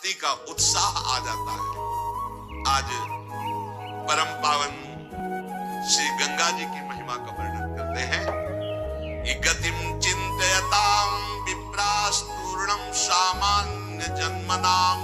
भक्ति का उत्साह आ जाता है। आज परम पावन श्री गंगा जी की महिमा का वर्णन करते हैं। गतिम चिंतयताम विप्रास्तूर्णम सामान्य जन्मनाम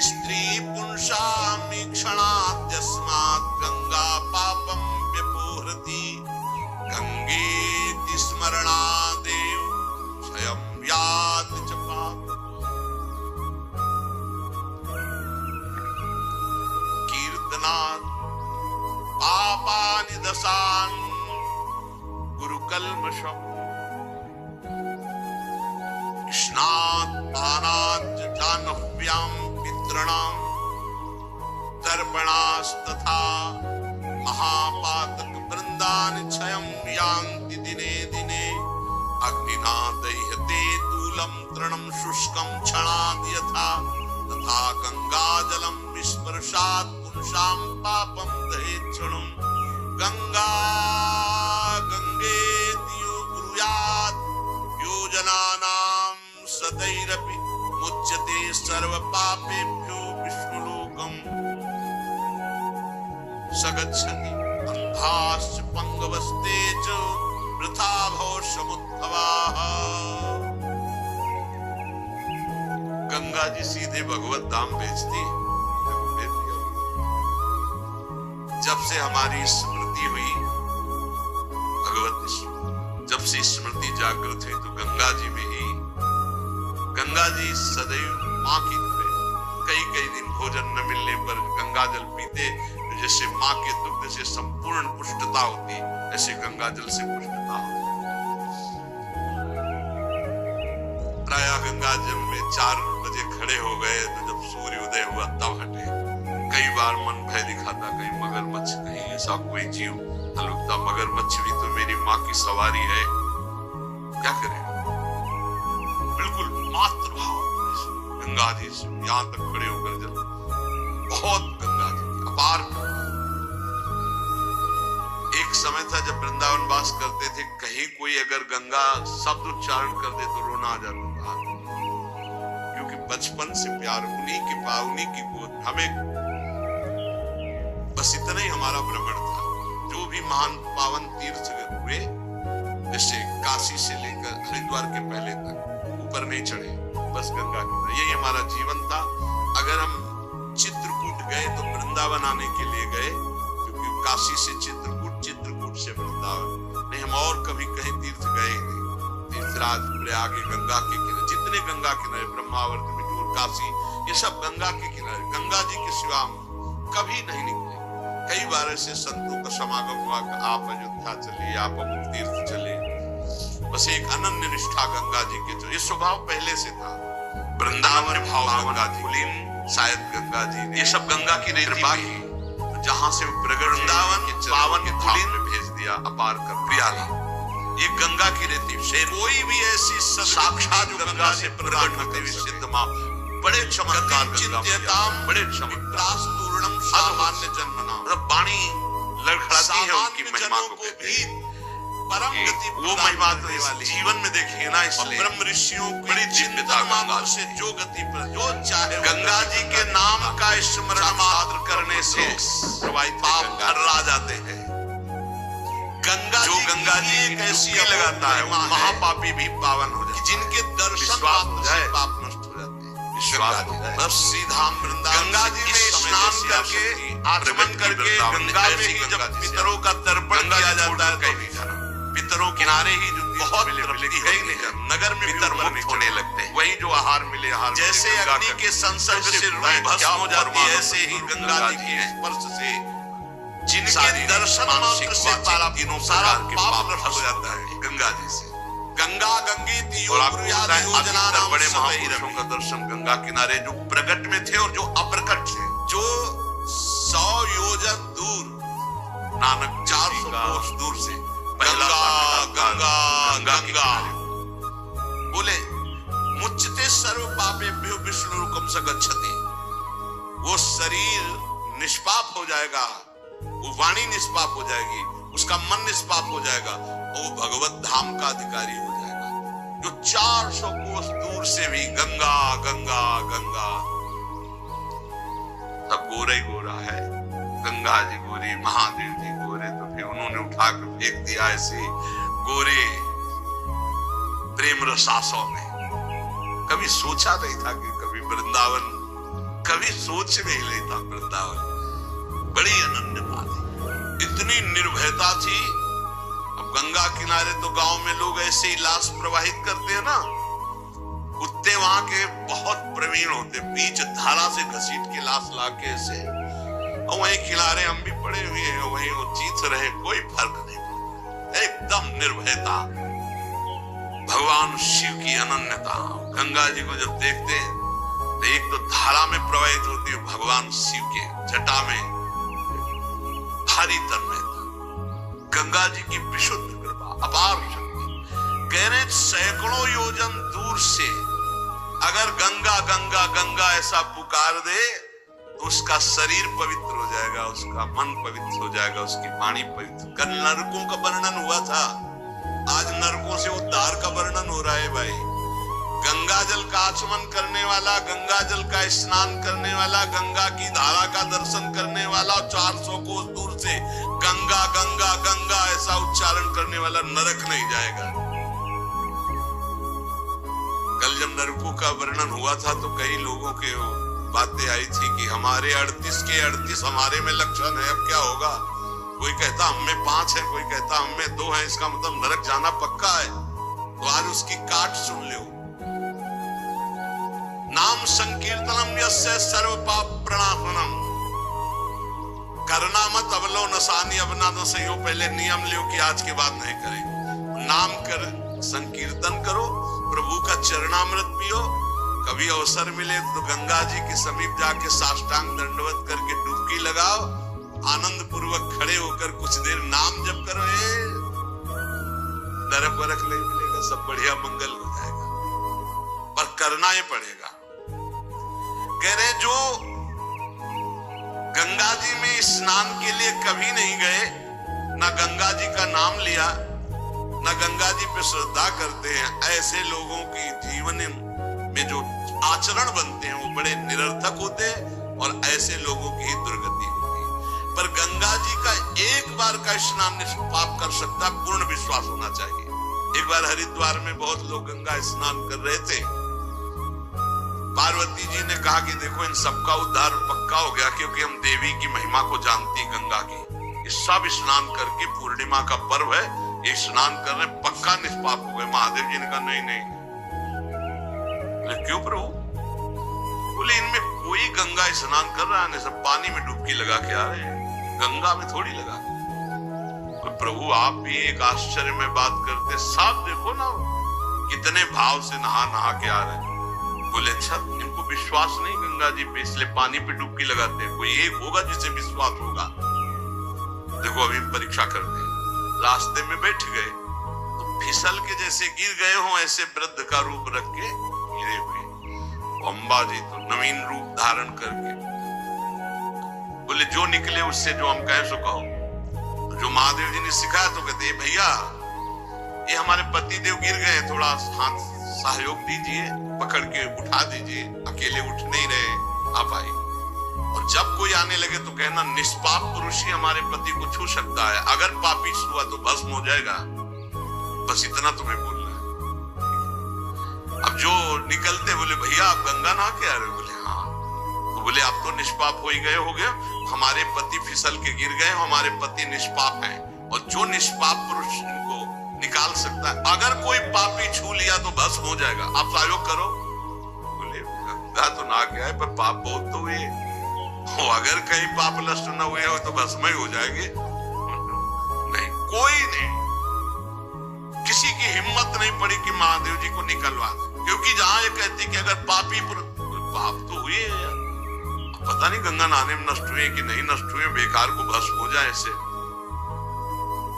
स्त्री पुंसामीक्षणात् यस्मात् गंगा पापम व्यपोहरति गंगेति स्मरणादेव स्वयं याति च पाप। कीर्तनात् पापानि दशान् गुरुकल्मषम् स्नात् पानात् जाह्नव्यां पितॄणां तर्पणास्तथा महापातक वृंदानि क्षयं यान्ति दिने दिने अग्निना दह्यते तूलं तृणं शुष्कं क्षणाद् यथा तथा गंगाजलं विस्पर्शात् पुंसां पापं दहेत् क्षणं गंगा गंगेति यो ब्रूयात् योजनानां सदैरपि मुच्यते सर्व पापेभ्यो विष्णुलोकम् सगच्छति अंधाश्च पंगवस्ते च वृथा भव समुद्भवाः। गंगा जी सीधे भगवत धाम भेजती है। जब से हमारी स्मृति हुई भगवत, जब से स्मृति जागृत हुई तो गंगा जी में ही, गंगा जी सदैव माँ की तरह कई कई दिन भोजन न मिलने पर गंगा जल पीते, जैसे माँ के दुग्ध से संपूर्ण पुष्टता होती, ऐसे गंगा जल से पुष्टता होती। प्रायः गंगा जल में 4 बजे खड़े हो गए तो जब सूर्योदय हुआ तब हटे। कई बार मन भय दिखाता, कहीं मगरमच्छ, कहीं ऐसा कोई जीव अलुकता, मगरमच्छ भी तो मेरी माँ की सवारी है, क्या करें। बिल्कुल मातृभाव गंगा जी से यहाँ तक खड़े होकर जल, बहुत गंगा जी अपार। एक समय था जब वृंदावन वास करते थे, कहीं कोई अगर गंगा शब्द उच्चारण कर दे तो रोना आ जाता था, क्योंकि बचपन से प्यार उन्हीं की पावनी की गोद। हमें बस इतना ही हमारा भ्रमण था। जो भी महान पावन तीर्थ हुए, जैसे काशी से लेकर हरिद्वार के पहले तक ऊपर नहीं चढ़े, बस गंगा की, यही हमारा जीवन था। अगर हम चित्रकूट गए तो वृंदावन आने के लिए गए, क्योंकि काशी से चित्रकूट, चित्रकूट से वृंदावन नहीं, हम और कभी कहीं तीर्थ गए नहीं। तीर्थराज प्रयाग गंगा के किनारे, जितने गंगा किनारे, ब्रह्मावर्त, बिठूर, काशी, ये सब गंगा के किनारे, गंगा जी के सिवा कभी नहीं निकले। कई बार ऐसे संतों का समागम हुआ, आप अयोध्या चलिए, आप अमुक तीर्थ चले, बस एक अनन्य निष्ठा गंगा जी के, जो ये स्वभाव पहले से था। वृंदावन भाव गंगा जी, शायद गंगा जी, ये सब गंगा की रेती बाकी, जहां से प्रगट वृंदावन पावन के धाम में भेज दिया, अपार कर प्रियाला, ये गंगा की रेती से कोई भी ऐसी साक्षात गंगा से प्रकट होते हुए सिद्ध मां, बड़े चमत्कार, बड़े चमत्कार, सामान्य जन्मना, वाणी लड़खड़ाती है उनकी महिमा को भी। परम गति वो महिमा तो जीवन में देखेंगे ना, इसलिए ब्रह्म ऋषियों बड़ी चिंता गंगा से जो गति पर जो चाहे, गंगा जी के नाम का स्मरण मात्र करने से पाप हर्रा जाते हैं। गंगा जो गंगा जी एक ऐसी लगाता है, महापापी भी पावन हो जाते, जिनके दर्शन मात्र से पाप नष्ट हो जाते हैं। बस सीधा गंगा जी में स्नान करके, आचमन करके, गंगा में ही जब पितरों का तर्पण किया जाता है, पितरों किनारे ही जो बहुत मिलती है, नगर में पितर मुक्त होने लगते हैं, वही जो आहार मिले आहार, जैसे अग्नि के संसर्ग से रूह भस्म हो जाती है, ऐसे ही गंगा जी के स्पर्श से जिनके दर्शन मात्र से सारा तीनों सारा पाप नष्ट हो जाता है गंगा जी से। गंगा गंगेति यो ब्रूयात् योजनानां बड़े महापुरुषों का दर्शन गंगा किनारे, जो प्रकट में थे और जो अप्रकट थे, जो 100 योजन दूर, नानक 400 कोस दूर से गंगा गंगा गंगा बोले, मुच्यते सर्व पापेभ्यो विष्णुलोकम सगच्छति। वो शरीर निष्पाप हो जाएगा, वो वाणी निष्पाप हो जाएगी, उसका मन निष्पाप हो जाएगा, और वो भगवत धाम का अधिकारी हो जाएगा, जो 400 कोस दूर से भी गंगा गंगा गंगा गंगा जी गोरी, महादेव जी गोरे, तो फिर उन्होंने उठा के फेंक दिया ऐसे गोरे प्रेम रसासों में। कभी सोचा नहीं था कि कभी वृंदावन, कभी सोच में ही नहीं था वृंदावन। बड़ी अनन्य बात है, इतनी निर्भयता थी। अब गंगा किनारे तो गांव में लोग ऐसे ही लाश प्रवाहित करते हैं ना, कुत्ते वहां के बहुत प्रवीण होते, बीच धारा से घसीट के लाश लाके ऐसे, और वहीं किनारे हम भी पड़े हुए हैं, वहीं वो चीथ रहे, कोई फर्क नहीं पड़ता, एकदम निर्भयता। भगवान शिव की अनन्यता। गंगा जी को जब देखते हैं तो एक तो धारा में प्रवाहित होती है, भगवान शिव के जटा में भारी तन्मयता, गंगा जी की विशुद्ध कृपा, अपार शक्ति। कह रहे सैकड़ों योजन दूर से अगर गंगा गंगा गंगा ऐसा पुकार दे तो उसका शरीर पवित्र हो जाएगा, उसका मन पवित्र हो जाएगा, उसकी वाणी पवित्र। कल नरकों का वर्णन हुआ था, आज नरकों से उद्धार का वर्णन हो रहा है भाई। गंगा जल का आचमन करने वाला, गंगा जल का स्नान करने वाला, गंगा की धारा का दर्शन करने वाला, 400 कोस दूर से गंगा गंगा गंगा ऐसा उच्चारण करने वाला नरक नहीं जाएगा। कल जब नरकों का वर्णन हुआ था तो कई लोगों के बातें आई थी कि हमारे 38 के 38 हमारे में लक्षण है, अब क्या होगा। कोई कहता हम में 5 है, कोई कहता हम में 2 है, इसका मतलब नरक जाना पक्का है। तो आज उसकी काट सुन लो। नाम संकीर्तनम यस्य सर्व पाप प्रणाशनम, करना मत अवलो नसानी अवना न सही हो। पहले नियम लियो कि आज के बाद नहीं करेंगे। नाम कर संकीर्तन करो, प्रभु का चरणामृत पियो। कभी अवसर मिले तो गंगा जी के समीप जाके साष्टांग दंडवत करके डुबकी लगाओ, आनंद पूर्वक खड़े होकर कुछ देर नाम जप करो। नरक वरक नहीं मिलेगा, सब बढ़िया मंगल हो जाएगा, पर करना ही पड़ेगा। कह रहे जो गंगा जी में स्नान के लिए कभी नहीं गए, ना गंगा जी का नाम लिया, ना गंगा जी पे श्रद्धा करते हैं, ऐसे लोगों की जीवन में जो आचरण बनते हैं वो बड़े निरर्थक होते हैं और ऐसे लोगों की ही दुर्गति होती है। पर गंगा जी का एक बार का स्नान निष्पाप कर सकता, पूर्ण विश्वास होना चाहिए। एक बार हरिद्वार में बहुत लोग गंगा स्नान कर रहे थे। पार्वती जी ने कहा कि देखो इन सबका उद्धार पक्का हो गया, क्योंकि हम देवी की महिमा को जानती गंगा की। ये सब स्नान करके, पूर्णिमा का पर्व है, ये स्नान कर रहे, पक्का निष्पाप हो गए। महादेव जी ने कहा नहीं नहीं। बोले क्यों प्रभु? बोले इनमें कोई गंगा स्नान कर रहा है, सब पानी में डुबकी लगा के आ रहे हैं, गंगा में थोड़ी लगा। तो प्रभु आप भी एक आश्चर्य में बात करते, सब देखो ना कितने भाव से नहा नहा के आ रहे हैं। बोले अच्छा इनको विश्वास नहीं गंगा जी पे, इसलिए पानी पे डुबकी लगाते हैं। कोई एक होगा जिसे विश्वास होगा। देखो अभी परीक्षा करते हैं, रास्ते में बैठ गए तो फिसल के जैसे गिर गए हो, ऐसे वृद्ध का रूप रख के गिरे हुए। अम्बा जी तो नवीन रूप धारण करके बोले जो निकले उससे जो हम कहें सो कहो। जो महादेव जी ने सिखाया तो कहते भैया ये हमारे पति देव गिर गए, थोड़ा हाथ सहयोग दीजिए, पकड़ के उठा दीजिए, अकेले उठ नहीं रहे, आप आइए। और जब कोई आने लगे तो कहना निष्पाप पुरुष ही हमारे पति को छू सकता है, अगर पापी छुआ तो भस्म हो जाएगा। बस इतना तुम्हें बोलना है। अब जो निकलते बोले भैया आप गंगा नहा के आ रहे हो? बोले हाँ। तो बोले आप तो निष्पाप हो ही गए हो गया, हमारे पति फिसल के गिर गए, हमारे पति निष्पाप हैं, और जो निष्पाप पुरुष इनको निकाल सकता है, अगर कोई पापी छू लिया तो भस्म हो जाएगा, आप सहयोग करो। बोले गंगा तो नहा के आए पर पाप बहुत तो हुए, अगर कहीं पाप नष्ट न हुए हो तो भस्म ही हो जाएंगे। नहीं, कोई नहीं, किसी की हिम्मत नहीं पड़ी कि महादेव जी को निकलवा दे, क्योंकि जहां ये कहती कि अगर पापी पाप तो हुए यार, पता नहीं गंगा नहाने में नष्ट हुए कि नहीं नष्ट हुए, बेकार को भस्म हो जाए ऐसे।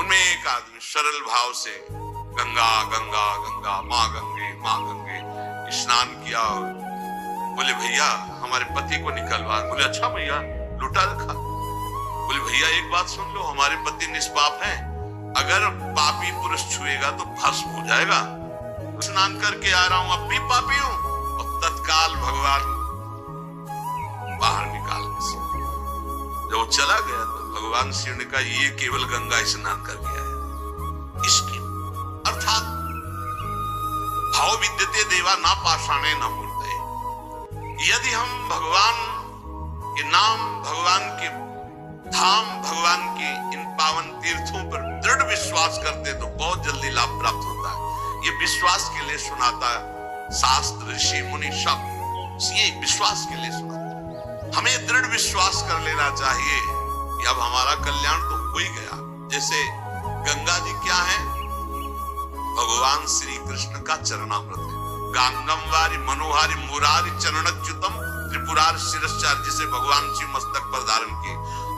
उनमें एक आदमी सरल भाव से गंगा गंगा गंगा माँ गंगे स्नान किया। बोले भैया हमारे पति को निकलवा। बोले अच्छा भैया लुटा रखा। बोले भैया एक बात सुन लो, हमारे पति निष्पाप हैं, अगर पापी पुरुष छुएगा तो भस्म हो जाएगा। स्नान करके आ रहा हूं, अब भी पापी हूं। और तत्काल भगवान बाहर निकाल के जब वो चला गया तो भगवान शिव ने कहा ये केवल गंगा स्नान कर गया है। इसके अर्थात भाव विद्यते देवा ना पाषाणे न मूर्तये। यदि हम भगवान के नाम, भगवान के धाम, भगवान के इन पावन तीर्थों पर दृढ़ विश्वास करते तो बहुत जल्दी लाभ प्राप्त होता है। ये विश्वास के लिए सुनाता है शास्त्र, ऋषि मुनि सब, ये विश्वास के लिए सुनाता। हमें दृढ़ विश्वास कर लेना चाहिए कि अब हमारा कल्याण तो हो ही गया। जैसे गंगा जी क्या है? भगवान श्री कृष्ण का चरणामृत है। गांगम वारी मनोहारी मुरारी चरणच्युतम त्रिपुरार शिरश्चार, जिसे भगवान शिव मस्तक पर धारण किए।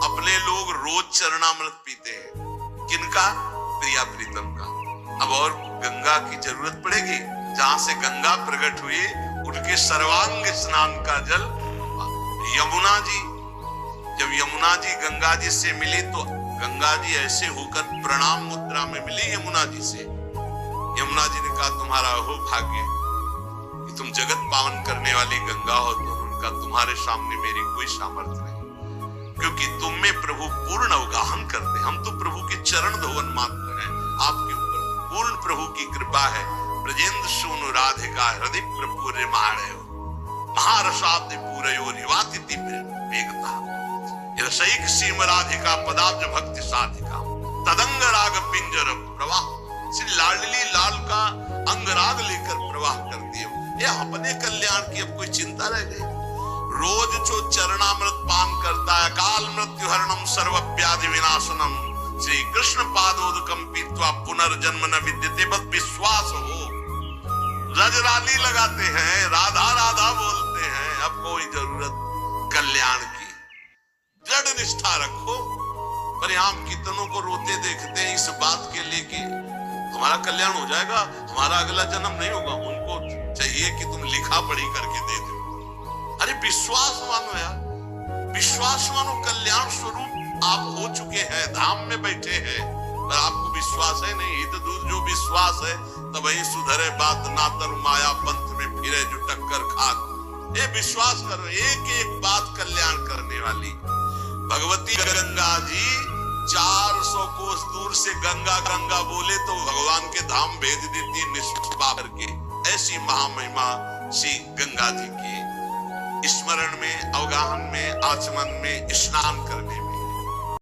अपने लोग रोज चरणामृत पीते हैं। किनका? प्रिया प्रीतम का। अब और गंगा की जरूरत पड़ेगी? जहां से गंगा प्रकट हुई उनके सर्वांग स्नान का जल यमुना जी, जब यमुना जी गंगा जी से मिली तो गंगा जी ऐसे होकर प्रणाम मुद्रा में मिली यमुना जी से। यमुना जी ने कहा तुम्हारा हो भाग्य कि तुम जगत पावन करने वाली गंगा हो, तो उनका तुम्हारे सामने मेरी कोई सामर्थ्य नहीं, क्योंकि तुम में प्रभु पूर्ण अवगाहन करते। हम तो प्रभु के चरण धोवन मात्र हैं, आपके ऊपर पूर्ण प्रभु की कृपा है। ब्रजेंद्र सोनु राधिका हृदय प्रपूर्य महाणयो महारसाब्द पूरयो रिवातिति वेगता रसैक सीम राधिका पदाब्ज भक्ति साधिका तदंग राग पिंजर प्रवाह। श्री लाडली लाल का अंगराग लेकर प्रवाह करती है। ये अपने कल्याण की अब कोई चिंता रह गई? रोज जो चरणामृत पान करता है, काल मृत्यु हरणम सर्व व्याधि विनाशनम श्री कृष्ण पादोदकम पीत्वा पुनर्जन्म न विद्यते, बस विश्वास हो। रजराली लगाते हैं, राधा राधा बोलते हैं, अब कोई जरूरत कल्याण की। दृढ़ निष्ठा रखो। पर हम कितनों को रोते देखते हैं इस बात के लिए कि हमारा कल्याण हो जाएगा, हमारा अगला जन्म नहीं होगा। उनको चाहिए कि तुम लिखा पढ़ी करके दे दो। अरे विश्वास मानो यार, विश्वास मानो। कल्याण स्वरूप आप हो चुके हैं, धाम में बैठे हैं, पर आपको विश्वास है नहीं। हित दूर जो विश्वास है तब वही सुधरे बात ना तर माया पंथ में फिरे जो टक्कर खात। ये विश्वास करो, एक एक बात कल्याण करने वाली। भगवती गंगा जी 400 कोस दूर से गंगा गंगा बोले तो भगवान के धाम भेज देती निष्पा करके। ऐसी महामहिमा श्री गंगा जी की स्मरण में, अवगाहन में, आचमन में, स्नान करने